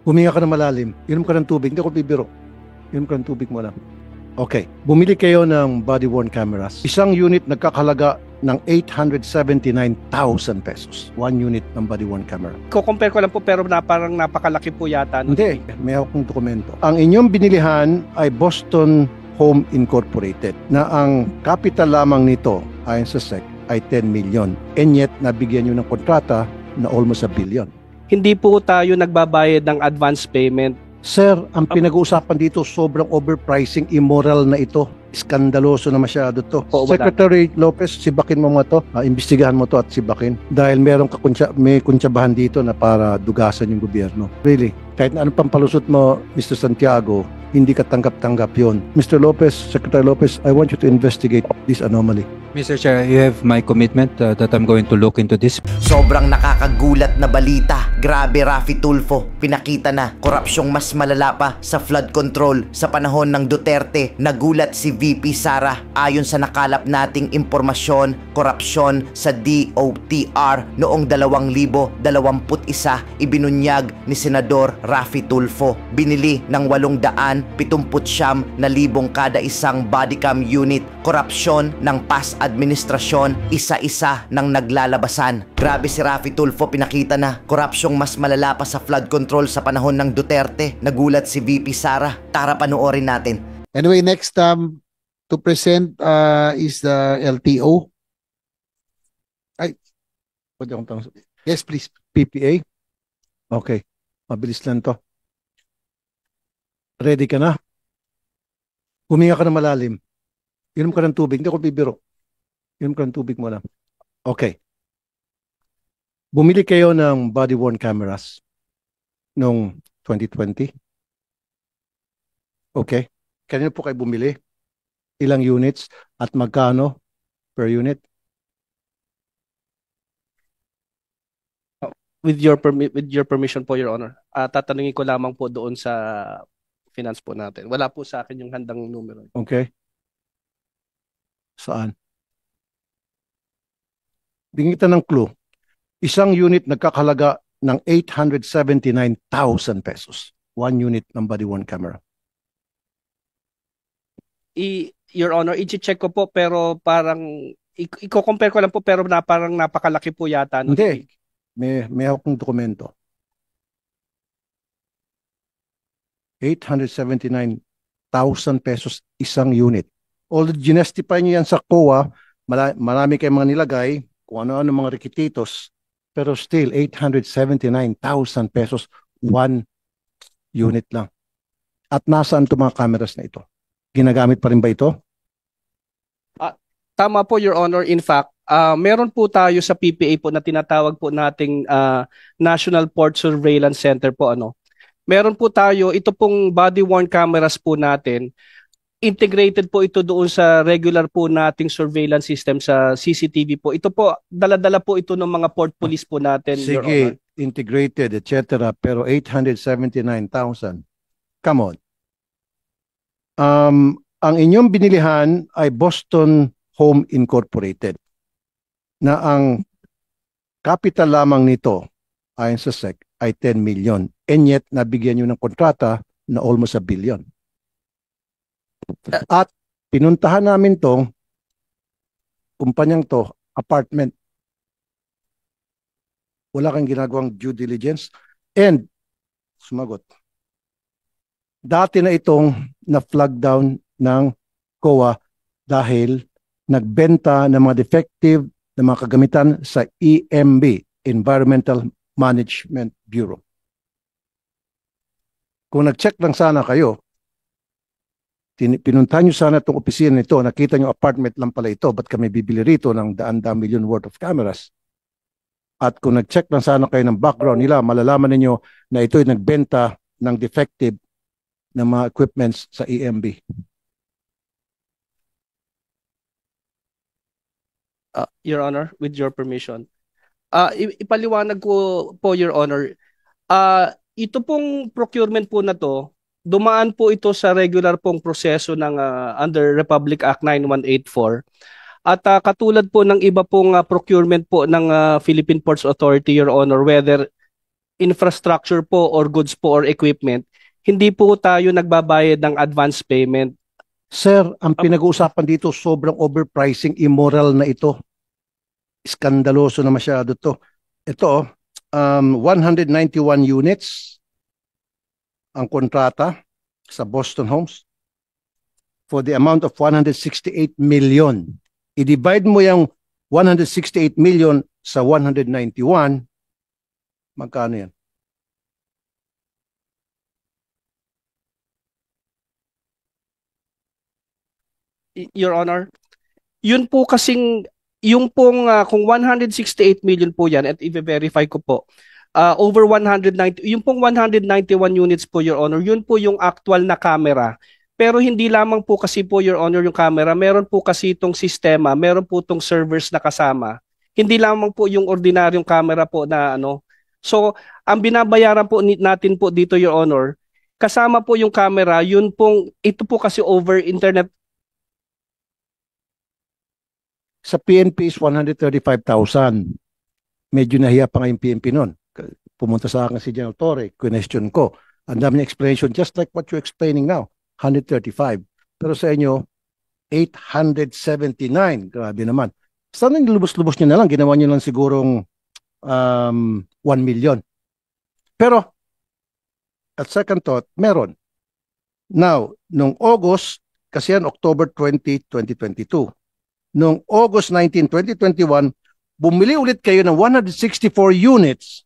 Huminga ka ng malalim. Inom ka ng tubig. Hindi ako bibiro. Inom ka ng tubig mo lang. Okay. Bumili kayo ng body-worn cameras. Isang unit nagkakalaga ng 879,000 pesos. One unit ng body-worn camera. Ko-compare ko lang po pero parang napakalaki po yata. Hindi. May hawak ng dokumento. Ang inyong binilihan ay Boston Home Incorporated na ang capital lamang nito ayon sa SEC ay 10 million. And yet, nabigyan nyo ng kontrata na almost $1 billion. Hindi po tayo nagbabayad ng advance payment. Sir, ang pinag-uusapan dito, sobrang overpricing, immoral na ito. Iskandaloso na masyado to. Oo, Secretary Lopez, sibakin mo to. Imbestigahan mo to at sibakin. Dahil may kuntsabahan dito na para dugasan yung gobyerno. Really, kahit na anong pampalusot mo, Mr. Santiago, hindi ka tanggap-tanggap yun. Mr. Lopez, Secretary Lopez, I want you to investigate this anomaly. Mr. Chair, you have my commitment that I'm going to look into this. Sobrang nakakagulat na balita. Grabe, Raffy Tulfo. Pinakita na korupsyong mas malala pa sa flood control sa panahon ng Duterte. Nagulat si VP Sara. Ayon sa nakalap nating impormasyon, korupsyon sa DOTR noong 2021 ibinunyag ni Senador Raffy Tulfo. Binili ng 879,000 kada isang bodycam unit. Korupsyon ng past administrasyon, isa-isa ng naglalabasan. Grabe si Raffy Tulfo, pinakita na korupsyong mas malala pa sa flood control sa panahon ng Duterte. Nagulat si VP Sara. Tara panoorin natin. Anyway, next to present is the LTO. Ay, pwede akong tanong. Yes, please. PPA? Okay, mabilis lang to. Ready ka na? Huminga ka ng malalim. Inom ka ng tubig. Hindi ako bibiro. Inom ka ng tubig mo lang. Okay. Bumili kayo ng body-worn cameras noong 2020. Okay. Kanino po kayo bumili? Ilang units at magkano per unit? With your permission po, Your Honor. Tatanungin ko lamang po doon sa finance po natin. Wala po sa akin yung handang numero. Okay. Saan? Bigyan kita ng clue. Isang unit nagkakalaga ng 879,000 pesos. One unit ng body-worn camera. Your Honor, i-check ko po pero parang i-compare ko lang po pero parang napakalaki po yata. Hindi. May hawak ng dokumento. 879,000 pesos isang unit. Although ginastify niyo yan sa COA, marami kayong mga nilagay, kung ano-ano mga requisitos, pero still 879,000 pesos one unit lang. At nasaan itong mga cameras na ito? Ginagamit pa rin ba ito? Tama po, Your Honor. In fact, meron po tayo sa PPA po na tinatawag po nating National Port Surveillance Center po. Meron po tayo, ito pong body-worn cameras po natin, integrated po ito doon sa regular po nating surveillance system sa CCTV po. Ito po, dala-dala po ito ng mga port police po natin, Your Honor. Sige, integrated, etc. Pero 879,000. Come on. Ang inyong binilihan ay Boston Home Incorporated na ang capital lamang nito ayon sa SEC ay 10 million. And yet, nabigyan nyo ng kontrata na almost $1 billion. At pinuntahan namin tong kumpanyang to, apartment. Wala kang ginagawang due diligence. And, sumagot. Dati na itong na-flag down ng COA dahil nagbenta ng mga defective na mga kagamitan sa EMB, Environmental Management Bureau. Kung nag-check lang sana kayo, pinuntahan nyo sana itong opisina nito, nakita nyo apartment lang pala ito, ba't kami bibili rito ng daan-daan million worth of cameras? At kung nag-check lang sana kayo ng background nila, malalaman ninyo na ito'y nagbenta ng defective na mga equipments sa EMB. Your Honor, with your permission. Ipaliwanag ko po, Your Honor. Ito pong procurement po na to, dumaan po ito sa regular pong proseso ng under Republic Act 9184. At katulad po ng iba pong procurement po ng Philippine Ports Authority, Your Honor, whether infrastructure po or goods po or equipment, hindi po tayo nagbabayad ng advance payment. Sir, ang pinag-uusapan dito, sobrang overpricing, immoral na ito. Iskandaloso na masyado to. Ito, 191 units ang kontrata sa Boston Homes for the amount of 168 million. I-divide mo yung 168 million sa 191, magkano yan? Your Honor, yun po kasing, yung pong kung 168 million po yan, at i-verify ko po, over 190, yung pong 191 units po, Your Honor, yun po yung actual na camera. Pero hindi lamang po kasi po, Your Honor, yung camera, meron po kasi itong sistema, meron po itong servers na kasama. Hindi lamang po yung ordinaryong camera po na ano. So, ang binabayaran po natin po dito, Your Honor, kasama po yung camera, yun pong, ito po kasi over internet. Sa PNP is 135,000. Medyo nahiya pa nga yung PNP noon. Pumunta sa akin si General Torre, question ko. Ang dami ng explanation, just like what you're explaining now, 135. Pero sa inyo, 879. Grabe naman. Sana yung lubos-lubos nyo na lang, ginawa nyo lang sigurong 1 million. Pero, at second thought, meron. Now, nung August, kasi yan October 20, 2022, noong August 19, 2021, bumili ulit kayo ng 164 units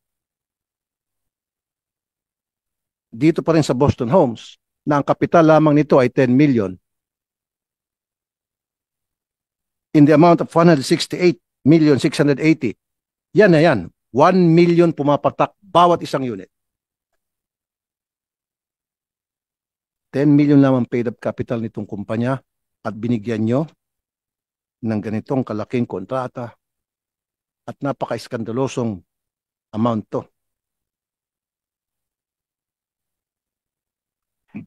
dito pa rin sa Boston Homes na ang kapital lamang nito ay 10 million in the amount of 168,680,000. Yan na yan. 1 million pumapatak bawat isang unit. 10 million lamang paid up capital nitong kumpanya at binigyan nyo ng ganitong kalaking kontrata at napaka-iskandalosong amount to.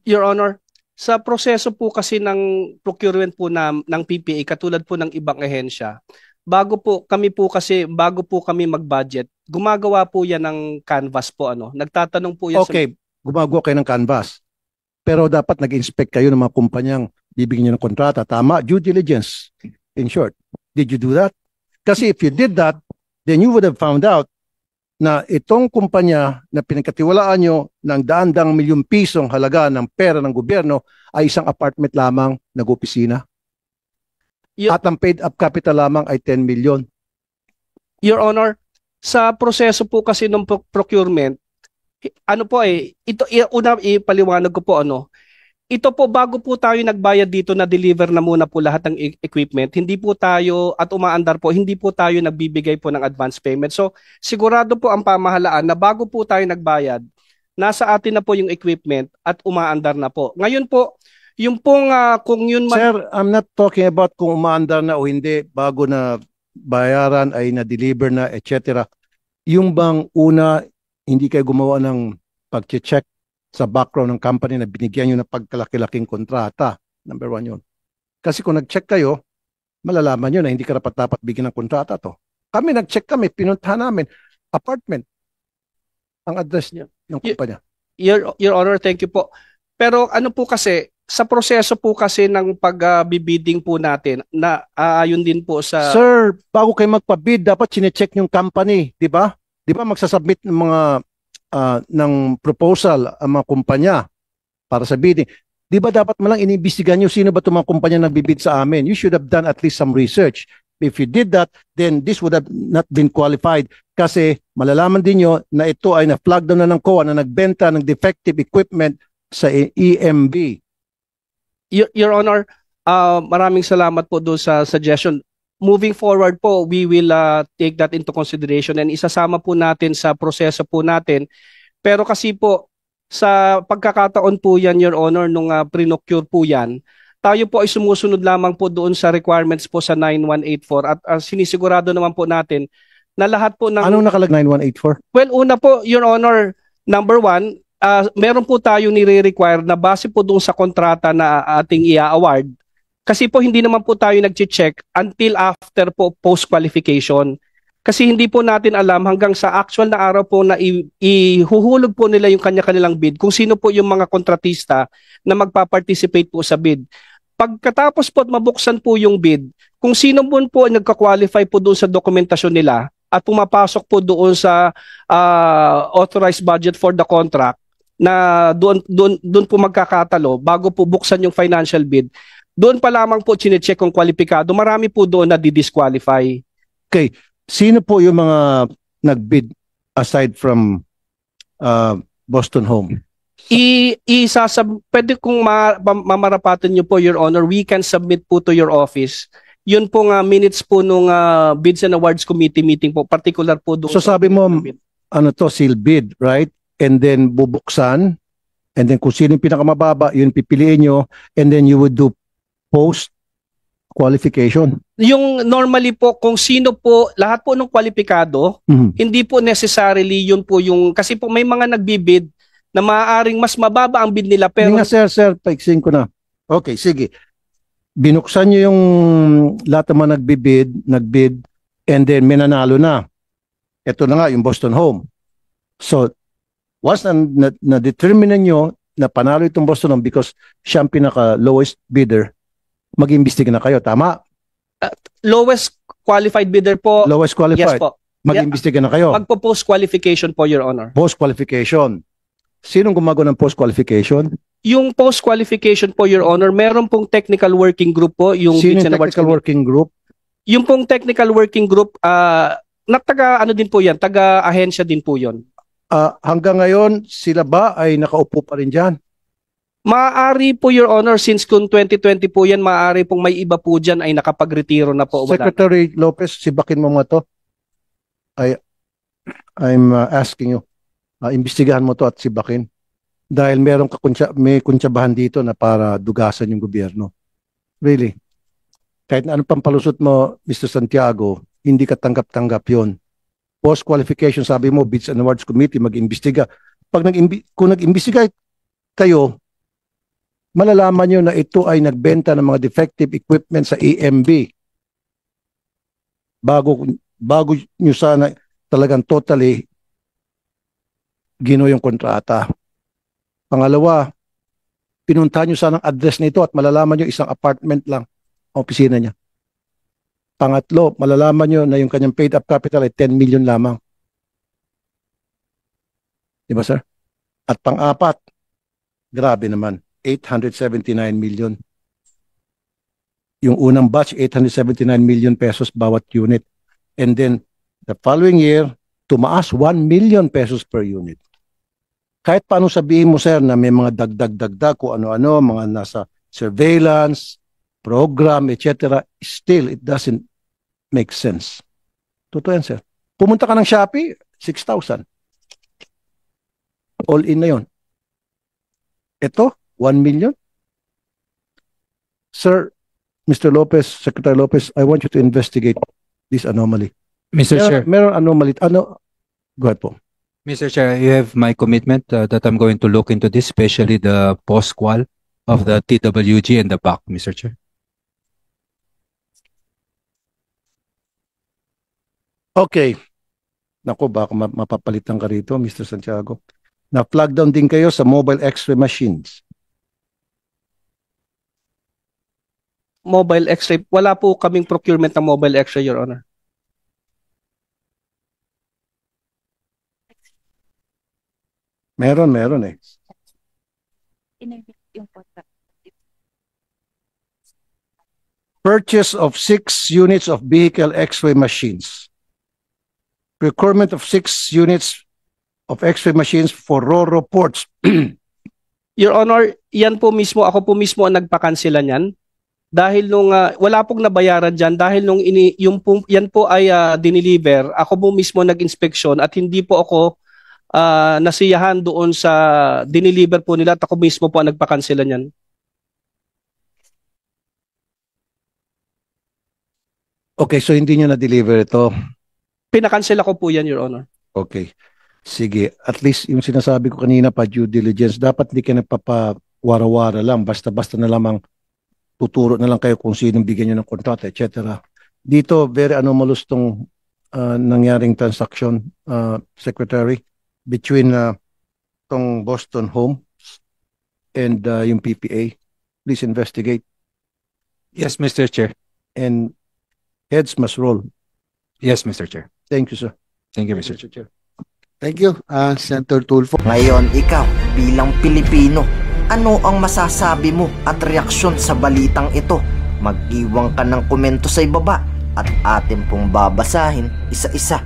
Your Honor, sa proseso po kasi ng procurement po ng PPA, katulad po ng ibang ahensya, bago po kami mag-budget, gumagawa po yan ng canvas po. Nagtatanong po yan Okay, gumagawa kayo ng canvas. Pero dapat nag-inspect kayo ng mga kumpanyang bibigyan nyo ng kontrata. Tama, due diligence. In short, did you do that? Kasi if you did that, then you would have found out na itong kumpanya na pinagkatiwalaan nyo ng daan-daang milyong pisong halaga ng pera ng gobyerno ay isang apartment lamang nag-opisina. At ang paid up capital lamang ay 10 million. Your Honor, sa proseso po kasi ng procurement, ipaliwanag ko po ito po, bago po tayo nagbayad dito, na deliver na muna po lahat ng equipment, hindi po tayo, at umaandar po, hindi po tayo nagbibigay po ng advance payment. So, sigurado po ang pamahalaan na bago po tayo nagbayad, nasa atin na po yung equipment at umaandar na po. Ngayon po, yung pong kung yun Sir, I'm not talking about kung umaandar na o hindi, bago na bayaran ay na-deliver na, etc. Yung bang una, hindi kayo gumawa ng pag-check sa background ng company na binigyan nyo ng pagkalaki-laking kontrata. Number one yun. Kasi kung nag-check kayo, malalaman nyo na hindi karapat-dapat bigyan ng kontrata to. Kami nag-check kami, pinuntahan namin, apartment, ang address niya ng kumpanya. Your Honor, thank you po. Pero po kasi, sa proseso po kasi ng pag-bidding po natin, na ayon din po sa... Sir, bago kayo magpa-bid, dapat sinecheck yung company, di ba? Di ba magsasubmit ng mga ng proposal ang mga kumpanya para sa bidding. Di ba dapat malang iniimbestigahan nyo sino ba itong mga kumpanya nagbibid sa amin? You should have done at least some research. If you did that, then this would have not been qualified kasi malalaman din nyo na ito ay na-flag down na ng COA na nagbenta ng defective equipment sa EMB. Your Honor, maraming salamat po doon sa suggestion. Moving forward po, we will take that into consideration and isasama po natin sa proseso po natin. Pero kasi po, sa pagkakataon po yan, Your Honor, nung pre-procure po yan, tayo po ay sumusunod lamang po doon sa requirements po sa 9184 at sinisigurado naman po natin na lahat po ng... Anong nakalag 9184? Well, una po, Your Honor, number one, meron po tayo nire-require na base po doon sa kontrata na ating i-award. Kasi po hindi naman po tayo nag-check until after po post-qualification. Kasi hindi po natin alam hanggang sa actual na araw po na ihuhulog po nila yung kanya-kanilang bid kung sino po yung mga kontratista na magpa-participate po sa bid. Pagkatapos po at mabuksan po yung bid, kung sino po ang nagka-qualify po doon sa dokumentasyon nila at pumapasok po doon sa authorized budget for the contract na doon po magkakatalo bago po buksan yung financial bid, doon pa lamang po chinecheck kung kwalipikado. Marami po doon na di-disqualify. Okay. Sino po yung mga nag-bid aside from Boston Home? Pwede kung mamarapatan nyo po, Your Honor, we can submit po to your office. Yun po nga minutes po nung Bids and Awards Committee meeting po, particular po doon. So sabi mo, ano to, seal bid, right? And then bubuksan, and then kung sino yung pinakamababa, yun pipiliin nyo, and then you would do post qualification. Yung normally po, kung sino po, lahat po ng kwalipikado, hindi po necessarily yun po yung, kasi po may mga nagbibid na maaaring mas mababa ang bid nila, pero Hindi nga, sir, paiksin ko na. Okay, sige. Binuksan nyo yung lahat ng mga nagbid, and then may nanalo na. Ito na nga, yung Boston Home. So, once na-determine nyo na panalo itong Boston Home because siya ang pinaka-lowest bidder, mag-imbestiga na kayo, tama? lowest qualified bidder po. Lowest Yes qualified. po. Mag-imbestiga na kayo. Magpo-post qualification po, Your Honor. Post-qualification. Sinong gumagawa ng post-qualification? Yung post qualification po, Your Honor, meron pong technical working group po, yung Sino Bids yung and Awards technical Committee. working group? Yung pong technical working group, taga ano din po yan, taga ahensya din po yon. Hanggang ngayon, sila ba ay nakaupo pa rin dyan? Maaari po, Your Honor, since kung 2020 po yan, maaari pong may iba po dyan ay nakapagretiro na po. Wala. Secretary Lopez, sibakin mo mga to. I'm asking you. Imbestigahan mo to at sibakin. Dahil may kuntsabahan dito na para dugasan yung gobyerno. Really. Kahit na anong pampalusot mo, Mr. Santiago, hindi ka tanggap-tanggap yun. Post-qualification, sabi mo, Bids and Awards Committee, mag-imbestiga. Kung nag-imbestiga kayo, malalaman nyo na ito ay nagbenta ng mga defective equipment sa EMB. Bago nyo sana talagang totally gino yung kontrata. Pangalawa, pinuntahan nyo sana ang address nito at malalaman nyo isang apartment lang ang opisina niya. Pangatlo, malalaman nyo na yung kanyang paid up capital ay 10 million lamang. Di ba, sir? At pang-apat, grabe naman, 879 million. Yung unang batch, 879 million pesos bawat unit. And then, the following year, tumaas 1 million pesos per unit. Kahit paano sabihin mo, sir, na may mga dagdag-dagdag kung ano-ano, mga nasa surveillance, program, etc., still, it doesn't make sense. Totoo yan, sir. Pumunta ka ng Shopee, 6,000. All in na yun. Ito, 1 million. Sir, Mr. Lopez, Secretary Lopez, I want you to investigate this anomaly. Mr. Chair, Meron anomaly. Go ahead po. Mr. Chair, you have my commitment that I'm going to look into this, especially the post-qual of the TWG and the PAC, Mr. Chair. Okay. Naku, baka mapapalitan ka rito, Mr. Santiago. Na-flag down din kayo sa mobile x-ray machines. Mobile X-ray, wala po kaming procurement ng mobile X-ray, Your Honor. Meron eh. Purchase of 6 units of vehicle x-ray machines. Procurement of 6 units of x-ray machines for RoRo ports. Your Honor, yan po mismo, ako po mismo ang nagpakansela niyan. Dahil nung wala pong nabayaran diyan dahil nung yan po ay dineliver, ako po mismo nag-inspeksyon at hindi po ako nasiyahan doon sa dineliver po nila at ako mismo po ang nagpakansela niyan. Okay, so hindi nyo na-deliver ito. Pinakansela ko po yan, Your Honor. Okay. Sige, at least yung sinasabi ko kanina pa due diligence, dapat hindi ka nagpapawara-wara lang, basta-basta na lamang tuturo na lang kayo kung sinong bigyan nyo ng kontrata, etc. Dito, very anomalous tong nangyaring transaction, Secretary, between tong Boston Homes and yung PPA. Please investigate. Yes, Mr. Chair. And heads must roll. Yes, Mr. Chair. Thank you, sir. Thank you, Mr. Chair. Thank you, Senator Tulfo. Ngayon, ikaw, bilang Pilipino, ano ang masasabi mo at reaksyon sa balitang ito? Mag-iwan ka ng komento sa ibaba at atin pong babasahin isa-isa.